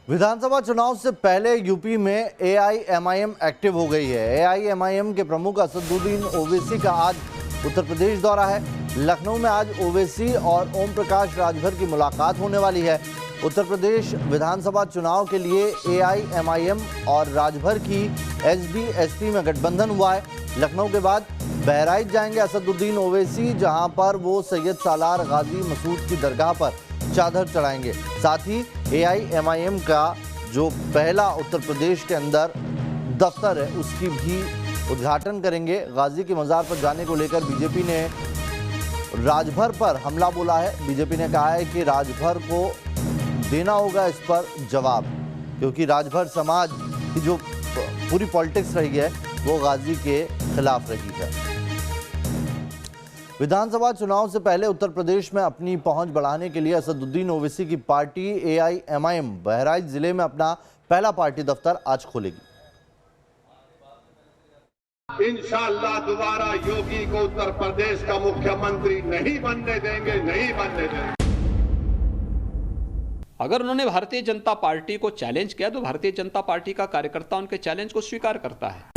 विधानसभा चुनाव से पहले यूपी में एआईएमआईएम एक्टिव हो गई है। एआईएमआईएम के प्रमुख असदुद्दीन ओवैसी का आज उत्तर प्रदेश दौरा है। लखनऊ में आज ओवैसी और ओम प्रकाश राजभर की मुलाकात होने वाली है। उत्तर प्रदेश विधानसभा चुनाव के लिए एआईएमआईएम और राजभर की एसडी-एसपी में गठबंधन हुआ है। लखनऊ के बाद बहराइच जाएंगे असदुद्दीन ओवैसी, जहां पर वो सैयद सालार गाजी मसूद की दरगाह पर चादर चढ़ाएंगे। साथ ही एआईएमआईएम का जो पहला उत्तर प्रदेश के अंदर दफ्तर है उसकी भी उद्घाटन करेंगे। गाजी की मज़ार पर जाने को लेकर बीजेपी ने राजभर पर हमला बोला है। बीजेपी ने कहा है कि राजभर को देना होगा इस पर जवाब, क्योंकि राजभर समाज की जो पूरी पॉलिटिक्स रही है वो गाजी के खिलाफ रही है। विधानसभा चुनाव से पहले उत्तर प्रदेश में अपनी पहुंच बढ़ाने के लिए असदुद्दीन ओवैसी की पार्टी एआईएमआईएम बहराइच जिले में अपना पहला पार्टी दफ्तर आज खोलेगी। इंशाअल्लाह दोबारा योगी को उत्तर प्रदेश का मुख्यमंत्री नहीं बनने देंगे, नहीं बनने देंगे। अगर उन्होंने भारतीय जनता पार्टी को चैलेंज किया तो भारतीय जनता पार्टी का कार्यकर्ता उनके चैलेंज को स्वीकार करता है।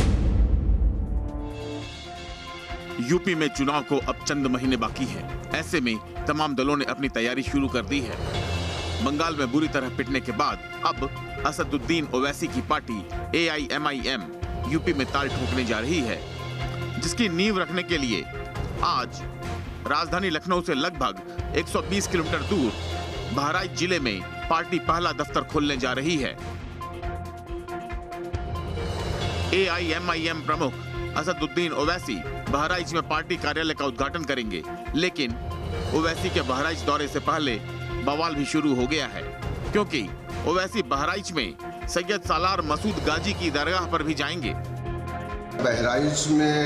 यूपी में चुनाव को अब चंद महीने बाकी है। ऐसे में तमाम दलों ने अपनी तैयारी शुरू कर दी है। बंगाल में बुरी तरह पिटने के बाद अब असदुद्दीन ओवैसी की पार्टी एआईएमआईएम यूपी में ताल ठोकने जा रही है, जिसकी नींव रखने के लिए आज राजधानी लखनऊ से लगभग 120 किलोमीटर दूर बहराइच जिले में पार्टी पहला दफ्तर खोलने जा रही है। एआईएमआईएम प्रमुख असदुद्दीन ओवैसी बहराइच में पार्टी कार्यालय का उद्घाटन करेंगे, लेकिन ओवैसी के बहराइच दौरे से पहले बवाल भी शुरू हो गया है, क्योंकि ओवैसी बहराइच में सैयद सालार मसूद गाजी की दरगाह पर भी जाएंगे। बहराइच में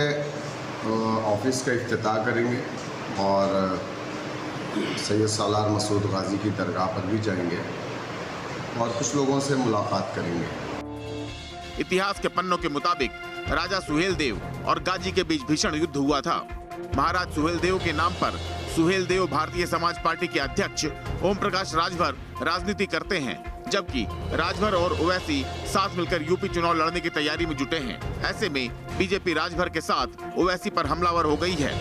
ऑफिस का इफ्तिताह करेंगे और सैयद सालार मसूद गाजी की दरगाह पर भी जाएंगे और कुछ लोगों से मुलाकात करेंगे। इतिहास के पन्नों के मुताबिक राजा सुहेलदेव और गाजी के बीच भीषण युद्ध हुआ था। महाराज सुहेलदेव के नाम पर सुहेलदेव भारतीय समाज पार्टी के अध्यक्ष ओम प्रकाश राजभर राजनीति करते हैं, जबकि राजभर और ओवैसी साथ मिलकर यूपी चुनाव लड़ने की तैयारी में जुटे हैं। ऐसे में बीजेपी राजभर के साथ ओवैसी पर हमलावर हो गई है।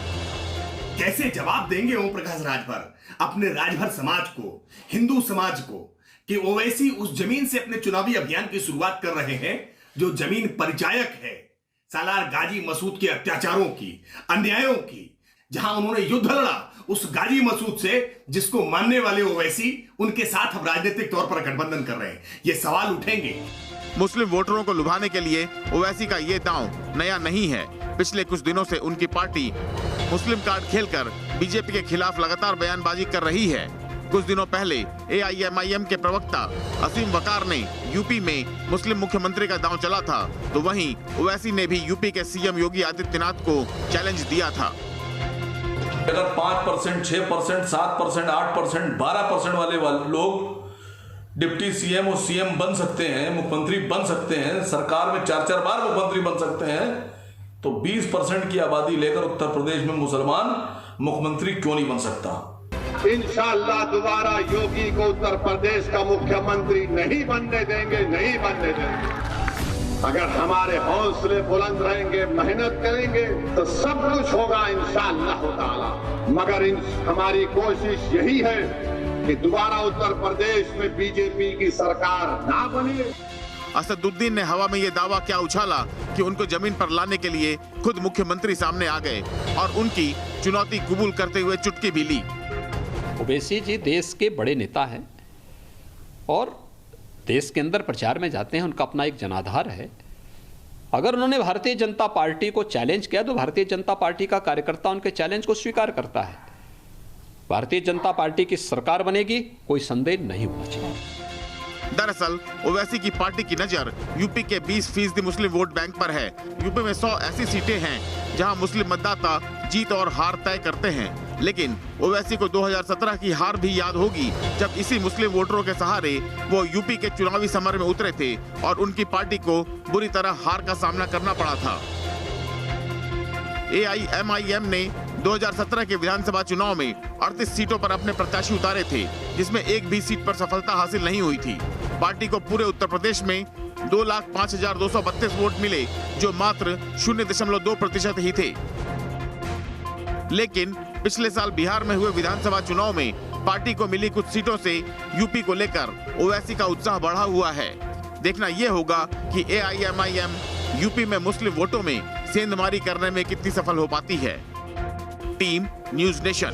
कैसे जवाब देंगे ओम प्रकाश राजभर अपने राजभर समाज को, हिंदू समाज को, कि ओवैसी उस जमीन से अपने चुनावी अभियान की शुरुआत कर रहे हैं जो जमीन परिचायक है सालार गाजी मसूद के अत्याचारों की, अन्यायों की, जहां उन्होंने युद्ध लड़ा उस गाजी मसूद से, जिसको मानने वाले ओवैसी उनके साथ अब राजनीतिक तौर पर गठबंधन कर रहे हैं। ये सवाल उठेंगे। मुस्लिम वोटरों को लुभाने के लिए ओवैसी का ये दांव नया नहीं है। पिछले कुछ दिनों से उनकी पार्टी मुस्लिम कार्ड खेलकर बीजेपी के खिलाफ लगातार बयानबाजी कर रही है। कुछ दिनों पहले एआईएमआईएम के प्रवक्ता असीम वकार ने यूपी में मुस्लिम मुख्यमंत्री का दांव चला था, तो वहीं ओवैसी ने भी यूपी के सीएम योगी आदित्यनाथ को चैलेंज दिया था। अगर 5%, 6%, 7%, 8%, 12% वाले लोग डिप्टी सीएम और सीएम बन सकते हैं, मुख्यमंत्री बन सकते हैं, सरकार में 4-4 बार मुख्यमंत्री बन सकते हैं, तो 20% की आबादी लेकर उत्तर प्रदेश में मुसलमान मुख्यमंत्री क्यों नहीं बन सकता? इंशाअल्लाह दोबारा योगी को उत्तर प्रदेश का मुख्यमंत्री नहीं बनने देंगे, नहीं बनने देंगे। अगर हमारे हौसले बुलंद रहेंगे, मेहनत करेंगे तो सब कुछ होगा इंशाअल्लाह ताला। मगर हमारी कोशिश यही है कि दोबारा उत्तर प्रदेश में बीजेपी की सरकार ना बने। असदुद्दीन ने हवा में ये दावा क्या उछाला कि उनको जमीन पर लाने के लिए खुद मुख्यमंत्री सामने आ गए और उनकी चुनौती कबूल करते हुए चुटकी भी ली। ओवैसी जी देश के बड़े नेता हैं और देश के अंदर प्रचार में जाते हैं, उनका अपना एक जनाधार है। अगर उन्होंने भारतीय जनता पार्टी को चैलेंज किया तो भारतीय जनता पार्टी का कार्यकर्ता उनके चैलेंज को स्वीकार करता है। भारतीय जनता पार्टी की सरकार बनेगी, कोई संदेह नहीं होना चाहिए। दरअसल ओवैसी की पार्टी की नजर यूपी के 20% मुस्लिम वोट बैंक पर है। यूपी में 100 ऐसी सीटें हैं जहां मुस्लिम मतदाता जीत और हार तय करते हैं, लेकिन ओवैसी को 2017 की हार भी याद होगी, जब इसी मुस्लिम वोटरों के सहारे वो यूपी के चुनावी समर में उतरे थे और उनकी पार्टी को बुरी तरह हार का सामना करना पड़ा था। एआईएमआईएम ने 2017 के विधानसभा चुनाव में 38 सीटों पर अपने प्रत्याशी उतारे थे, जिसमें एक भी सीट पर सफलता हासिल नहीं हुई थी। पार्टी को पूरे उत्तर प्रदेश में 2,05,232 वोट मिले, जो मात्र 0.2% ही थे। लेकिन पिछले साल बिहार में हुए विधानसभा चुनाव में पार्टी को मिली कुछ सीटों से यूपी को लेकर ओवैसी का उत्साह बढ़ा हुआ है। देखना यह होगा कि AIMIM यूपी में मुस्लिम वोटों में सेंधमारी करने में कितनी सफल हो पाती है। Team news nation.